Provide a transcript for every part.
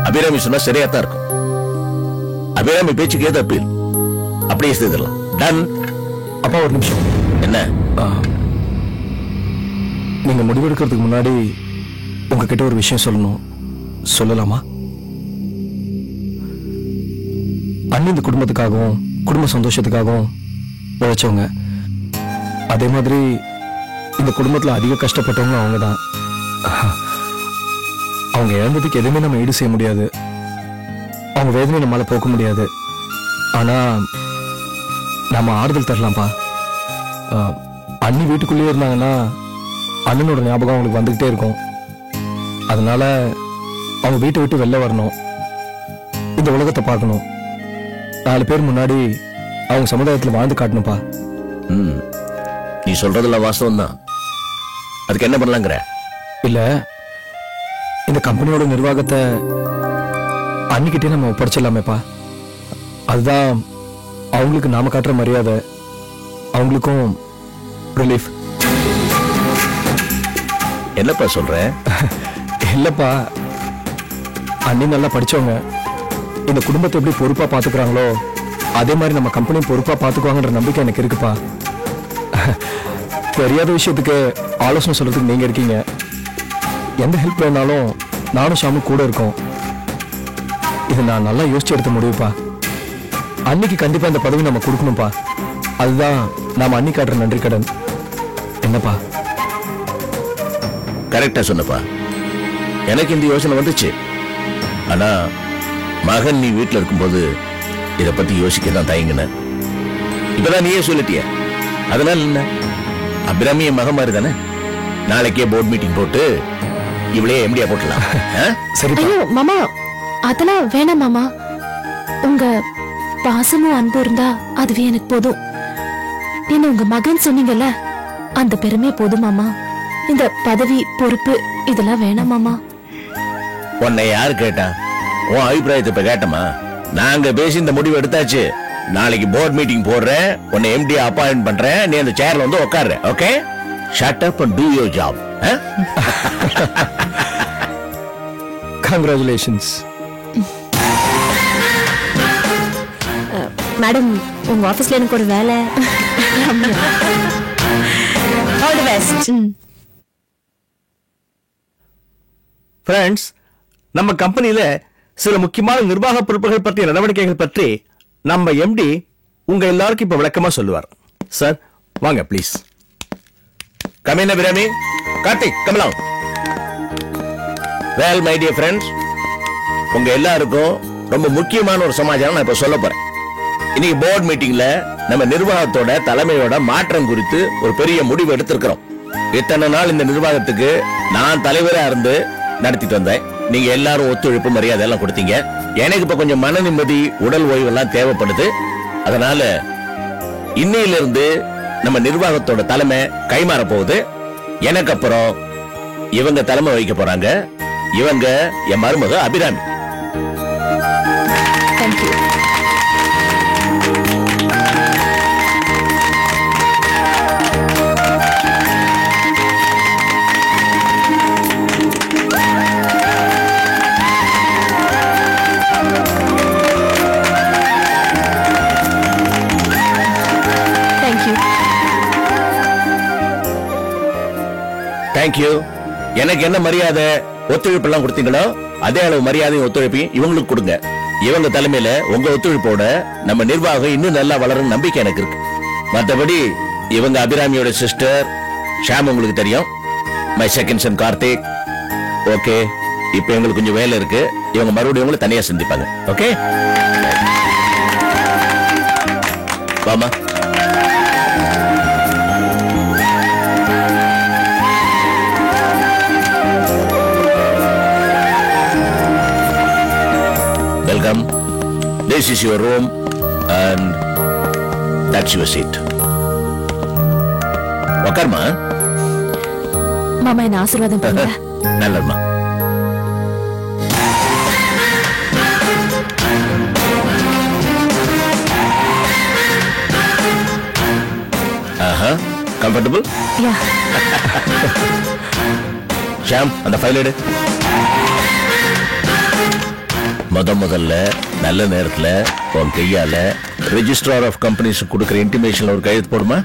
அபிராமி சொன்னா சரியா தான் இருக்கும். அபிராமி பேச்சுக்கு ஏது அப்பீல், அப்படியே செய்திடலாம். டன். அப்பா ஒரு நிமிஷம். என்ன? நீங்க முடிவெடுக்கிறதுக்கு முன்னாடி உங்ககிட்ட ஒரு விஷயம் சொல்லணும். சொல்லலாமா? அண்ணி இந்த குடும்பத்துக்காகவும் குடும்ப சந்தோஷத்துக்காகவும் உழைச்சவங்க. அதே மாதிரி இந்த குடும்பத்துல அதிக கஷ்டப்பட்டவங்க அவங்க தான். அவங்க இழந்ததுக்கு எதுவுமே நம்ம ஈடு செய்ய முடியாது. அவங்க வேதனை நம்மளால போக்க முடியாது. ஆனா நம்ம ஆறுதல் தரலாம்ப்பா. அண்ணி வீட்டுக்குள்ளேயே இருந்தாங்கன்னா அண்ணனோட ஞாபகம் அவங்களுக்கு வந்துகிட்டே இருக்கும். அதனால அவங்க வீட்டை விட்டு வெளில வரணும், இந்த உலகத்தை பார்க்கணும், 4 பேர் முன்னாடி அவங்க சமுதாயத்தில் வாழ்ந்து காட்டணும்ப்பா. நீ சொல்றதுல வாஸ்தவம் தான். அதுக்கு என்ன பண்ணலாங்கிற? இல்ல, இந்த கம்பெனியோட நிர்வாகத்தை அன்னிக்கிட்டே நம்ம ஒப்படைச்சிடலாமேப்பா. அதுதான் அவங்களுக்கு நாம காட்டுற மரியாதை, அவங்களுக்கும் ரிலீஃப். என்னப்பா சொல்ற? இல்லப்பா, அண்ணி நல்லா படிச்சவங்க. இந்த குடும்பத்தை எப்படி பொறுப்பா பாத்துக்கிறாங்களோ அதே மாதிரி நம்ம கம்பெனி பொறுப்பா பாத்துக்குவாங்கன்ற நம்பிக்கை எனக்கு இருக்குப்பா. தெரியாத விஷயத்துக்கு ஆலோசனை சொல்றதுக்கு நீங்க இருக்கீங்க. எந்த ஹெல்ப் வேணாலும் நானும் ஷாமும் கூட இருக்கோம். இதை நான் நல்லா யோசிச்சு எடுத்த முடிவுப்பா. அன்னைக்கு கண்டிப்பா இந்த பதவி நம்ம கொடுக்கணும்ப்பா. அதுதான் நாம அன்னி காட்டுற நன்றி கடன். என்னப்பா? கரெக்டா சொன்னப்பா. எனக்கு இந்த யோசனை வந்துச்சு. ஆனா மகன் நீ வீட்டுல இருக்கும்போது இத பத்தி யோசிக்க தான் தயங்கின. இப்பதான் நீயே சொல்லிட்டிய. அதனால என்ன, அபிராமி என் மகன் மாதிரி தானே. நாளைக்கே போர்ட் மீட்டிங் போட்டு இவளே எம்டியா போட்டலாம். சரி. ஐயோ மாமா, அதெல்லாம் வேணாம் மாமா. உங்க பாசமும் அன்பு இருந்தா அதுவே எனக்கு போதும். என்ன உங்க மகன் சொன்னீங்கல்ல, அந்த பெருமை போதும் மாமா. இந்த பதவி பொறுப்பு இதெல்லாம் வேணாம் மாமா. உன்னை யாரு கேட்டா? உன் அபிப்பிராயத்தை இப்ப கேட்டமா? நாங்க பேசி இந்த முடிவு எடுத்தாச்சு. நாளைக்கு போர்ட் மீட்டிங் போடுறேன், உன்னை எம்டி அப்பாயின்ட் பண்றேன். நீ அந்த சேர்ல வந்து உட்காரு. Okay? Shut up and do your job. Congratulations. Madam, உங்க ஆபீஸ்ல எனக்கு ஒரு வேலை. All the best. ஃப்ரெண்ட்ஸ், நம்ம கம்பெனியில சில முக்கியமான நிர்வாக பொறுப்புகள் பற்றிய நடவடிக்கைகள் பற்றி நம்ம எம்டி உங்க எல்லாருக்கும் இப்ப விளக்கமா சொல்லுவார். சார் வாங்க please. Come in, Abhirami. Karthik, come along. Well, my dear friends, உங்க எல்லாருக்கும் ரொம்ப முக்கியமான ஒரு சமாச்சாரம் நான் இப்ப சொல்ல போறேன். இன்னைக்கு போர்ட் மீட்டிங்ல நம்ம நிர்வாகத்தோட தலைமையோட மாற்றம் குறித்து ஒரு பெரிய முடிவு எடுத்திருக்கிறோம். இத்தனை நாள் இந்த நிர்வாகத்துக்கு நான் தலைவரா இருந்து நடத்திட்டு வந்தேன். நீங்க எல்லாரும் ஒத்துழைப்பு மரியாதை எல்லாம் கொடுத்தீங்க. எனக்கு இப்ப கொஞ்சம் மன நிம்மதி, உடல் ஓய்வு எல்லாம் தேவைப்படுது. அதனால இன்னையிலிருந்து நம்ம நிர்வாகத்தோட தலைமை கைமாற போகுது. எனக்கு அப்புறம் இவங்க தலைமை வகிக்க போறாங்க. இவங்க என் மருமக அபிராமி. தேங்க்யூ. எனக்கு என்ன மரியாதை ஒத்துழைப்பு எல்லாம் கொடுத்தீங்களோ அதே அளவு மரியாதையும் ஒத்துழைப்பையும் இவங்களுக்கு கொடுங்க. இவங்க தலைமையில உங்க ஒத்துழைப்போட நம்ம நிர்வாகம் இன்னும் நல்லா வளரும் நம்பிக்கை எனக்கு இருக்கு. மற்றபடி இவங்க அபிராமியோட சிஸ்டர் ஷாம் உங்களுக்கு தெரியும். My second son Karthik. Okay, இப்ப எங்களுக்கு கொஞ்சம் வேலை இருக்கு. இவங்க மறுபடியும் உங்களை தனியா சந்திப்பாங்க. ஓகே, வாமா. Welcome. This is your room and that's your seat. உட்காருமா. மாமா என்ன ஆசீர்வாதம் பண்ணுங்க. நல்லதுமா. கம்ஃபர்டபிள்? யா. ஷாம், அந்த ஃபைல் எடு. முதல்ல நல்ல நேரத்துல உன் கையால ரெஜிஸ்ட்ரார் ஆஃப் கம்பெனிஸ் கொடுக்கிற இன்டிமேஷன்ல ஒரு கையெழுத்து போடுமா?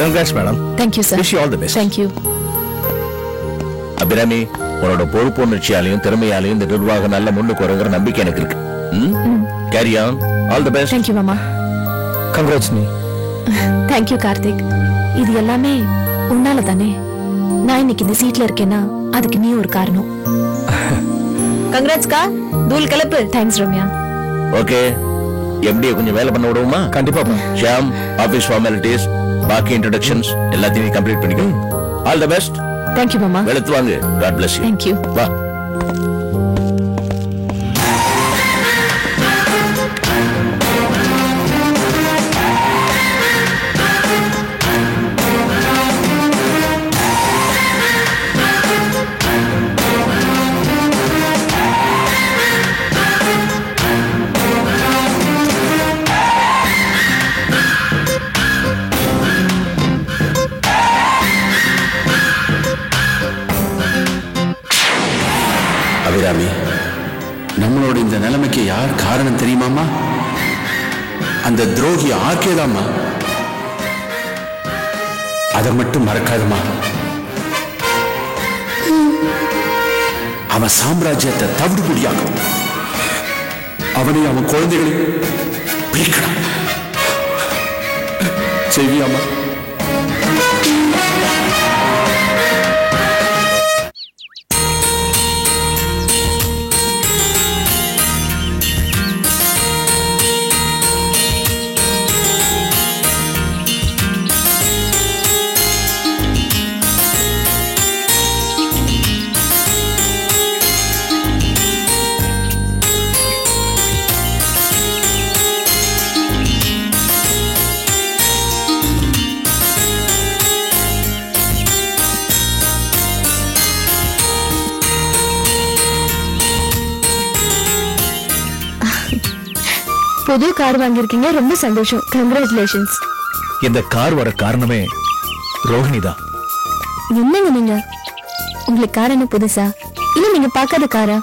Congrats, madam. Thank you, sir. Wish you all the best. Thank you. Abirami, உன்னோட பொறுப்புணர்ச்சியாலையும் திறமையாலையும் இந்த நிர்வாகம் நல்ல முன்னுக்கு வருங்கிற நம்பிக்கை எனக்கு இருக்கு. Carry on. All the best. Thank you, மாமா. Congrats me. Thank you, Karthik. இது எல்லாமே உன்னால தானே. நான் இன்னைக்கு இந்த சீட்ல இருக்கேன்னா அதுக்கு நீ ஒரு காரணம். கங்க்ராட்ஸ் கா. தூள் கலப்பு. தேங்க்ஸ் ரம்யா. ஓகே, எம்டியை கொஞ்சம் வேலை பண்ண விடுவோமா? கண்டிப்பாப்பா. ஷியாம், ஆபீஸ் ஃபார்மாலிட்டிஸ், பாக்கி இன்ட்ரோடக்ஷன்ஸ் எல்லாத்தையும் கம்ப்ளீட் பண்ணிக்கோ. All the best. Thank you, மாமா. வெளுத்து வாங்க. God bless you. Thank you. வா. அபிராமி, நம்மளோட இந்த நிலைமைக்கு யார் காரணம் தெரியுமாமா? அந்த துரோகி ஆர்கேதாமா. அதை மட்டும் மறக்காதமா. அவன் சாம்ராஜ்யத்தை தவிடுபடியாகும். அவனை அவன் குழந்தைகளை பிரிக்கணும். செய்வியாமா? புது கார் வாங்கியிருக்கீங்க, ரொம்ப சந்தோஷம். கங்க்ராச்சுலேஷன்ஸ். இந்த கார் வர காரணமே ரோஹிணி தான். என்னங்க நீங்க? உங்களுக்கு கார் என்ன புதுசா? இல்ல நீங்க பார்க்காத காரா?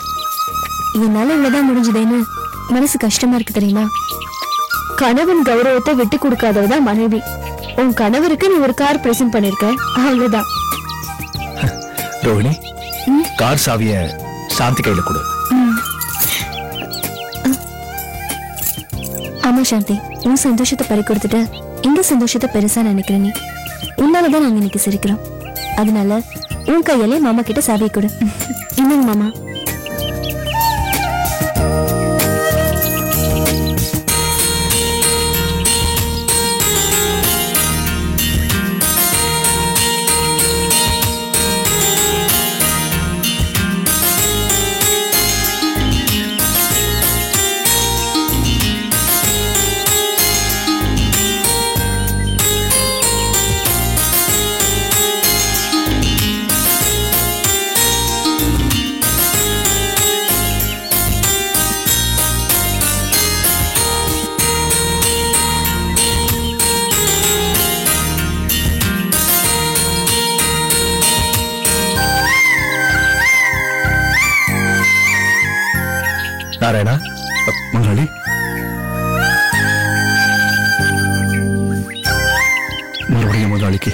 என்னால இவ்வளவுதான் முடிஞ்சதேன்னு மனசு கஷ்டமா இருக்கு தெரியுமா? கணவன் கௌரவத்தை விட்டு கொடுக்காதவதான் மனைவி. உன் கணவருக்கு நீ ஒரு கார் பிரசன்ட் பண்ணிருக்க, அவ்வளவுதான். ரோஹிணி, கார் சாவிய சாந்தி கையில கொடு. ஆமா சாந்தி, உன் சந்தோஷத்தை பறி கொடுத்துட்டு எங்க சந்தோஷத்தை பெருசா நினைக்கிற நீ. உன்னாலதான் நாங்க இன்னைக்கு சிரிக்கிறோம். அதனால உன் கையிலே மாமா கிட்ட சாவி கொடு. என்னங்க மாமா? நாராயணா, முதலாளி, மறுபடியும் முதலாளிக்கு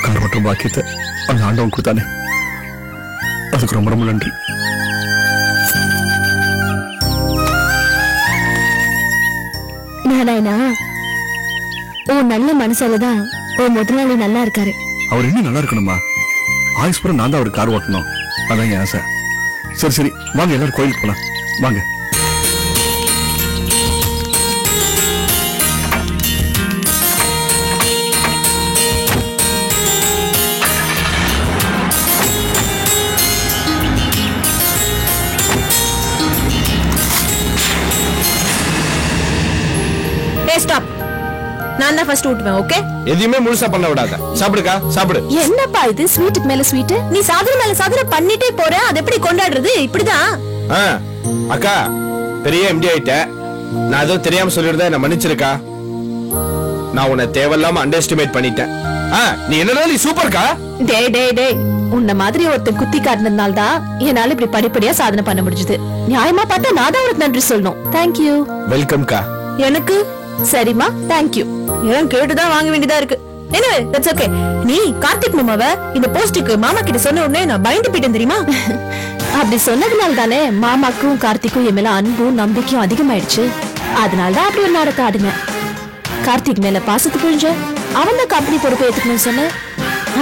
கார் மற்றும் பாக்கியத்தை அந்த ஆண்டவன் கொடுத்தானே, அதுக்கு ரொம்ப ரொம்ப நன்றி. நாராயணா, உன் நல்ல மனசாலதான் உன் முதலாளி நல்லா இருக்காரு. அவர் இன்னும் நல்லா இருக்கணுமா? ஆயுஸ்புரம் நான் தான் அவர் கார் ஓட்டணும், அதான் என் ஆசை. சரி சரி, வாங்க எல்லாரும் கோயிலுக்கு போலாம், வாங்க. Hey stop. நான் தான் ஃபர்ஸ்ட் ஊட்டுவேன். ஓகே? எதையுமே முழுசா பண்ண விடாத. சாப்பிடுக்கா, சாப்பிடு. என்னப்பா இது ஸ்வீட்டுக்கு மேல ஸ்வீட்? நீ சாதனை மேல சாதனை பண்ணிட்டே போற. அது எப்படி கொண்டாடுறது? இப்படிதான். அக்கா பெரிய எம்டி ஆயிட்ட. நான் ஏதோ தெரியாம சொல்லிருந்தேன், என்ன மன்னிச்சிருக்கா. நான் உன்னை தேவையில்லாம அண்டர் எஸ்டிமேட் பண்ணிட்டேன். நீ என்னடா நீ சூப்பர்க்கா. டேய் டேய் டேய், உன்ன மாதிரி ஒருத்தன் குத்தி காட்டினதுனால தான் என்னால இப்படி படிப்படியா சாதனை பண்ண முடிஞ்சது. நியாயமா பார்த்தா நான் தான் உனக்கு நன்றி சொல்லணும். தேங்க்யூ. வெல்கம்க்கா. எனக்கு சரிம்மா, தேங்க்யூ. ஏன் கேட்டுதான் வாங்க வேண்டியதா இருக்கு. Anyway, that's okay. நீ கார்த்திக் மாமாவை இந்த போஸ்டுக்கு மாமா கிட்ட சொன்ன உடனே நான் பயந்து போயிட்டேன் தெரியுமா? அப்படி சொன்னதுனால தானே மாமாக்கும் கார்த்திக்கும் என் மேல அன்பும் நம்பிக்கையும் அதிகமாயிடுச்சு. அதனால தான் அப்படி ஒரு நாடகம் ஆடுனேன். கார்த்திக் மேல பாசத்து புரிஞ்ச அவன் தான் கம்பெனி பொறுப்பை ஏத்துக்கணும்னு சொன்ன.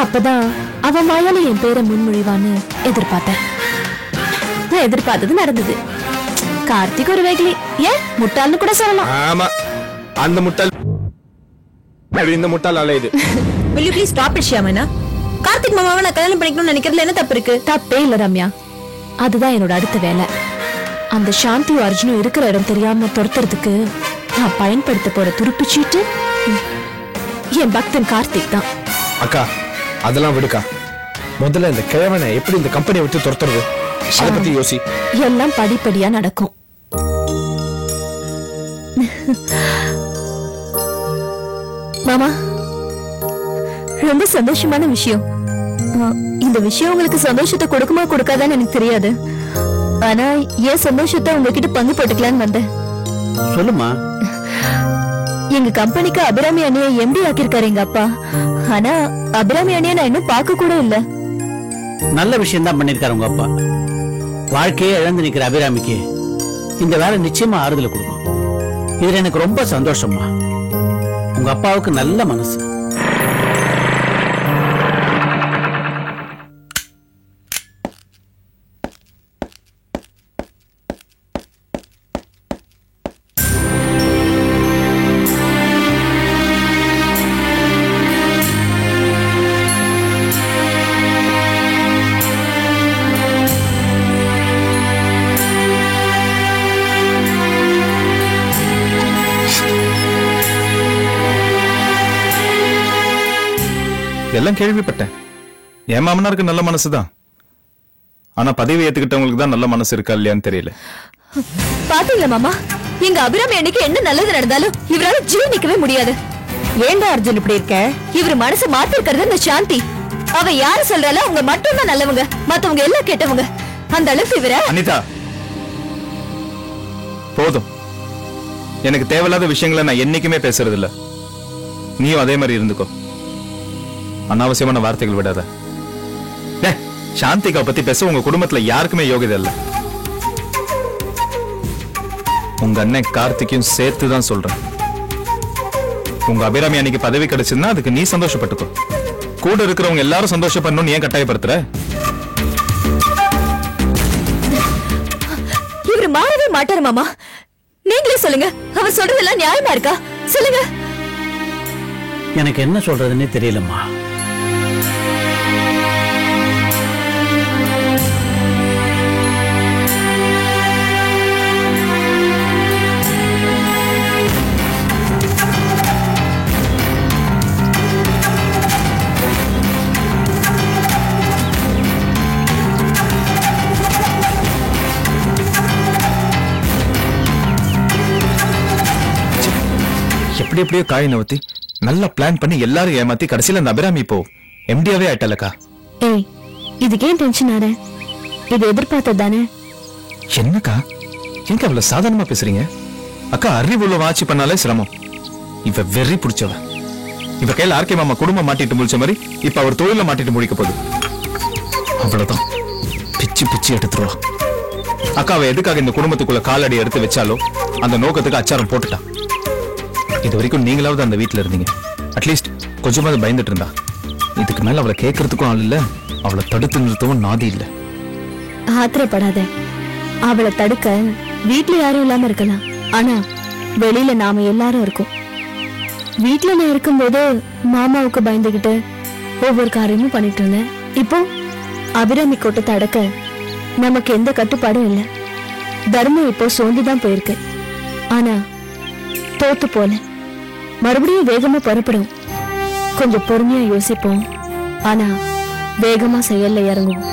அப்பதான் அவன் மாயால என் பேரை முன்மொழிவான்னு எதிர்பார்த்தேன். நான் எதிர்பார்த்தது நடந்தது. கார்த்திக் ஒரு வேகலி, ஏன் முட்டாள்னு கூட சொல்லலாம். ஆமா, அந்த முட்டாள் இந்த முட்டாள் அலையுது. Will you please stop it, ஷியாமனா? Karthik மாமாவை நான் கல்யாணம் பண்ணிக்கணும்னு நினைக்கிறதுல என்ன தப்பு இருக்கு? தப்பே இல்ல ரம்யா. அதுதான் என்னோட அடுத்த வேலை. அந்த சாந்தியும் அர்ஜுனும் இருக்கிற இடம் தெரியாம துரத்துறதுக்கு நான் பயன்படுத்த போற துருப்பு சீட்டு என் பக்தன் கார்த்திக் தான். அக்கா அதெல்லாம் விடுக்கா. முதல்ல இந்த கிழவனை எப்படி இந்த கம்பெனியை விட்டு துரத்துறது அதை பத்தி யோசி. எல்லாம் படிப்படியா நடக்கும். மாமா, ரொம்ப சந்தோஷமான விஷயம். இந்த விஷயம் உங்களுக்கு சந்தோஷத்தை கொடுக்குமா கொடுக்காதான்னு எனக்கு தெரியாது. ஆனா ஏன் சந்தோஷத்தை உங்ககிட்ட பங்கு போட்டுக்கலான்னு வந்தேன். சொல்லுமா. எங்க கம்பெனிக்கு அபிராமி அண்ணியை எம்டி ஆக்கியிருக்காரு எங்க அப்பா. ஆனா அபிராமி அண்ணியை நான் இன்னும் பார்க்க கூட இல்ல. நல்ல விஷயம் தான் பண்ணிருக்காரு உங்க அப்பா. வாழ்க்கையே இழந்து நிக்கிற அபிராமிக்கு இந்த வேலை நிச்சயமா ஆறுதல் கொடுக்கும். இதுல எனக்கு ரொம்ப சந்தோஷமா. உங்க அப்பாவுக்கு நல்ல மனசு. எல்லாம் கேள்விப்பட்டேன். என் மாமனாருக்கு நல்ல மனசுதான். ஆனா பதவி ஏத்துக்கிட்டவங்களுக்கு தான் நல்ல மனசு இருக்கா இல்லையான்னு தெரியல. பாத்தீங்களா மாமா, எங்க அபிராமி அன்னைக்கு என்ன நல்லது நடந்தாலும் இவரால ஜீவனிக்கவே முடியாது. ஏண்டா அர்ஜுன் இப்படி இருக்க? இவரு மனசு மாத்தி இருக்கிறது இந்த சாந்தி. அவ யாரு சொல்றாலும் அவங்க மட்டும் தான் நல்லவங்க, மத்தவங்க எல்லாம் கெட்டவங்க. அந்த அளவுக்கு இவர. அனிதா போதும். எனக்கு தேவையில்லாத விஷயங்களை நான் என்னைக்குமே பேசுறது இல்ல. நீயும் அதே மாதிரி இருந்துக்கோ. அனாவசியமான வார்த்தைகள் விடாத. சாந்திகா பத்தி பேச உங்க குடும்பத்துல யாருக்குமே யோகிதை இல்ல. உங்க அண்ணன் கார்த்திகையும் சேர்த்துதான் சொல்றேன். உங்க அபிராமி அன்னைக்கு பதவி கிடைச்சதுன்னா அதுக்கு நீ சந்தோஷப்பட்டுக்கோ. கூட இருக்கிறவங்க எல்லாரும் சந்தோஷப்படணும்னு ஏன் கட்டாயப்படுத்துற? இவரு மாறவே மாட்டாரு மாமா. நீங்களே சொல்லுங்க, அவர் சொல்றதெல்லாம் நியாயமா இருக்கா? சொல்லுங்க. எனக்கு என்ன சொல்றதுன்னே தெரியலம்மா. எப்படி எப்படியோ காய் நவத்தி நல்லா பிளான் பண்ணி எல்லாரும் ஏமாத்தி கடைசியில அந்த அபிராமி இப்போ எம்டியாவே ஆயிட்டலக்கா. ஏய், இதுக்கு ஏன் டென்ஷன் ஆற? இது எதிர்பார்த்தது தானே. என்னக்கா எங்க அவ்வளவு சாதாரணமா பேசுறீங்க? அக்கா அறிவுள்ள ஆட்சி பண்ணாலே சிரமம். இவ வெறி பிடிச்சவ. இவ கையில ஆர்கே மாமா குடும்பம் மாட்டிட்டு முடிச்ச மாதிரி இப்ப அவர் தொழில மாட்டிட்டு முடிக்க போகுது. அவ்வளவுதான், பிச்சு பிச்சு எடுத்துருவா. அக்காவை எதுக்காக இந்த குடும்பத்துக்குள்ள காலடி எடுத்து வச்சாலோ அந்த நோக்கத்துக்கு அச்சாரம் போட்டுட்டான். இது வரைக்கும் நீங்களாவது அந்த வீட்டுல இருந்தீங்க. அட்லீஸ்ட் கொஞ்சமாவது பயந்துட்டு இருந்தா. இதுக்கு மேல அவளை கேட்கறதுக்கும் ஆள் இல்ல, அவளை தடுத்து நிறுத்தவும் நாதி இல்ல. ஆத்திரப்படாத. அவளை தடுக்க வீட்டுல யாரும் இல்லாம இருக்கலாம். ஆனா வெளியில நாம எல்லாரும் இருக்கோம். வீட்டுல நான் இருக்கும்போது மாமாவுக்கு பயந்துகிட்டு ஒவ்வொரு காரியமும் பண்ணிட்டு இருந்தேன். இப்போ அபிராமி கூட்டத்தை அடக்க நமக்கு எந்த கட்டுப்பாடும் இல்லை. தர்மம் இப்போ சோர்ந்துதான் போயிருக்கு. ஆனா தோத்து போல மறுபடியும் வேகமா புறப்படும். கொஞ்சம் பொறுமையா யோசிப்போம், ஆனா வேகமா செயல்ல இறங்குவோம்.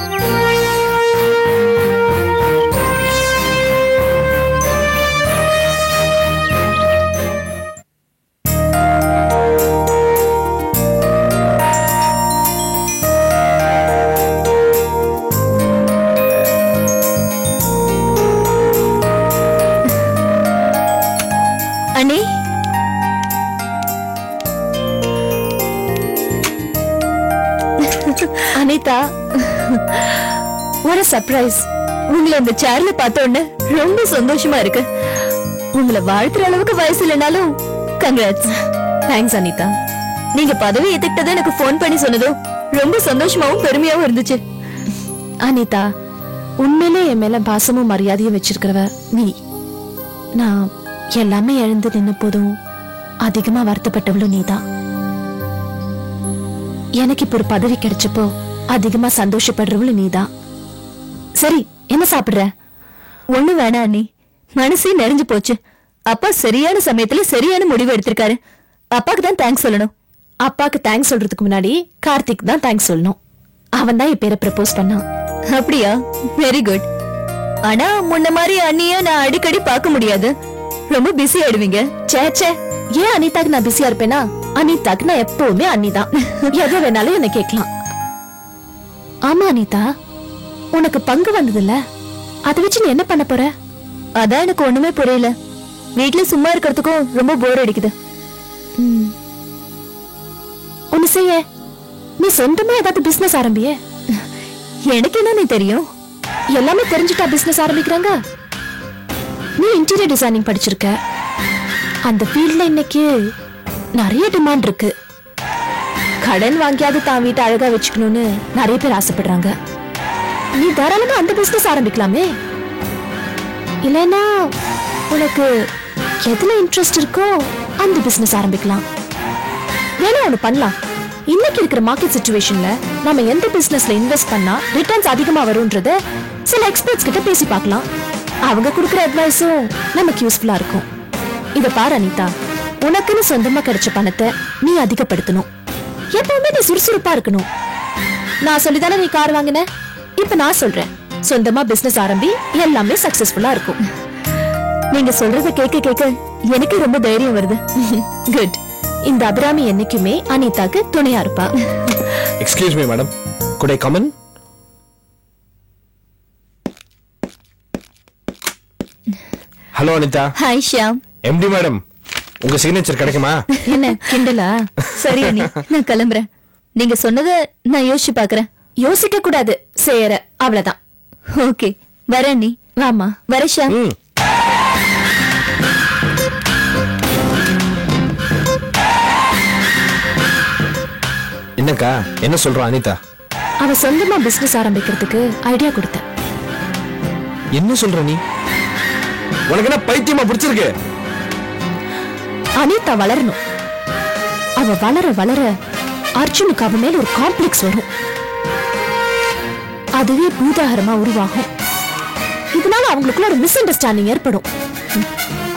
அண்ணே, அனிதா, ஒரு சர்ப்ரைஸ். உங்களை இந்த சேர்ல பார்த்த உடனே ரொம்ப சந்தோஷமா இருக்கு. உங்களை வாழ்த்துற அளவுக்கு வயசு இல்லைனாலும் கங்க்ராட்ஸ். தேங்க்ஸ் அனிதா. நீங்க பதவி ஏத்துக்கிட்டதை எனக்கு போன் பண்ணி சொன்னதும் ரொம்ப சந்தோஷமாவும் பெருமையாவும் இருந்துச்சு. அனிதா, உண்மையிலே என் மேல பாசமும் மரியாதையும் வச்சிருக்கிறவ நீ. நான் எல்லாமே எழுந்து நின்ன போதும் அதிகமா வருத்தப்பட்டவளும் நீதான். எனக்கு இப்ப ஒரு பதவி கிடைச்சப்போ அதிகமா சந்தோஷப்படுறவளும் நீதான். சரி, என்ன சாப்பிடுற? ஒண்ணு வேணா அண்ணி, மனசே நிறைஞ்சு போச்சு. அப்பா சரியான சமயத்துல சரியான முடிவு எடுத்திருக்காரு. அப்பாக்கு தான் தேங்க்ஸ் சொல்லணும். அப்பாக்கு தேங்க்ஸ் சொல்றதுக்கு முன்னாடி கார்த்திக் தான் தேங்க்ஸ் சொல்லணும். அவன் தான் என் பேரை ப்ரப்போஸ் பண்ணான். அப்படியா? Very good. ஆனா முன்ன மாதிரி அண்ணிய நான் அடிக்கடி பார்க்க முடியாது, ரொம்ப பிஸி ஆயிடுவீங்க. சேச்சே, ஏன் அனிதாக்கு நான் பிஸியா இருப்பேனா? அனிதாக்கு நான் எப்பவுமே அண்ணிதான். எதை வேணாலும் என்ன கேட்கலாம். ஆமா அனிதா, உனக்கு பங்கு வந்ததுல்ல, அதை வச்சு நீ என்ன பண்ண போற? அதான் எனக்கு ஒண்ணுமே புரியல. வீட்டுல சும்மா இருக்கிறதுக்கும் ரொம்ப போர் அடிக்குது. ஒண்ணு செய்ய, நீ சொந்தமா ஏதாவது பிசினஸ் ஆரம்பியே. எனக்கு என்ன நீ தெரியும்? எல்லாமே தெரிஞ்சுட்டா பிசினஸ் ஆரம்பிக்கிறாங்க. நீ இன்டீரியர் டிசைனிங் படிச்சிருக்க, அந்த ஃபீல்ட்ல இன்னைக்கு நிறைய டிமாண்ட் இருக்கு. கடன் வாங்கியாவது தான் வீட்டை அழகா வச்சுக்கணும்னு நிறைய பேர் ஆசைப்படுறாங்க. நீ தாராளமா அந்த பிசினஸ் ஆரம்பிக்கலாமே. இல்லைன்னா உனக்கு எதுல இன்ட்ரெஸ்ட் இருக்கோ அந்த பிசினஸ் ஆரம்பிக்கலாம். வேணா ஒண்ணு பண்ணலாம். இன்னைக்கு இருக்கிற மார்க்கெட் சிச்சுவேஷன்ல நம்ம எந்த பிசினஸ்ல இன்வெஸ்ட் பண்ணா ரிட்டர்ன்ஸ் அதிகமா வரும்ன்றத சில எக்ஸ்பர்ட்ஸ் கிட்ட பேசி பார்க்கலாம். அவங்க கொடுக்குற அட்வைஸும் நமக்கு யூஸ்ஃபுல்லா இருக்கும். இத பாரு அனிதா, உனக்குன்னு சொந்தமா கிடைச்ச பணத்தை நீ அதிகப்படுத்தணும். எப்பவுமே நீ சுறுசுறுப்பா இருக்கணும். நான் சொல்லிதானே நீ கார் வாங்கின, இப்ப நான் சொல்றேன், சொந்தமா பிசினஸ் ஆரம்பி, எல்லாமே சக்சஸ்ஃபுல்லா இருக்கும். நீங்க சொல்றத கேட்க கேட்க எனக்கு ரொம்ப தைரியம் வருது. குட். இந்த அபிராமி என்னைக்குமே அனிதாக்கு துணையா இருப்பா. Excuse me madam, could I come in? Hello Anitha. Hi Shyam. MD madam, உங்க சிக்னேச்சர் கிடைக்குமா? என்ன கிண்டலா? சரி அண்ணி, நான் கிளம்புறேன். நீங்க சொன்னதை நான் யோசிச்சு பாக்குறேன். யோசிக்க கூடாது, செய்யற, அவ்வளவுதான். ஓகே, வரேன் அண்ணி. வாமா. வர ஷியாம். என்னக்கா, என்ன சொல்றான் அனிதா? அவ சொந்தமா பிசினஸ் ஆரம்பிக்கிறதுக்கு ஐடியா கொடுத்த. என்ன சொல்ற நீ? உனக்கு என்ன பைத்தியமா பிடிச்சிருக்கு? அனிதா வளரணும். அவ வளர வளர அர்ஜுனுக்கு அவ மேல ஒரு காம்ப்ளெக்ஸ் வரும். அதுவே பூதாகரமா உருவாகும். இதனால அவங்களுக்குள்ள ஒரு மிஸ் அண்டர்ஸ்டாண்டிங் ஏற்படும்.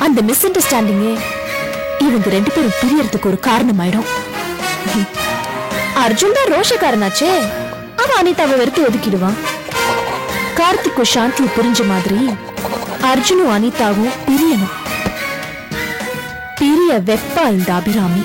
அந்த மிஸ் அண்டர்ஸ்டாண்டிங்கே இவங்க ரெண்டு பேரும் பிரியறதுக்கு ஒரு காரணமாயிடும். அர்ஜுன் தான் ரோஷக்காரனாச்சே, அவன் அனிதாவை வெறுத்து ஒதுக்கிடுவான். கார்த்திக்கும் சாந்தியும் பிரிஞ்ச மாதிரி அர்ஜுனும் அனிதாவும் பிரியணும். பிரிய வெப்பா இந்த அபிராமி.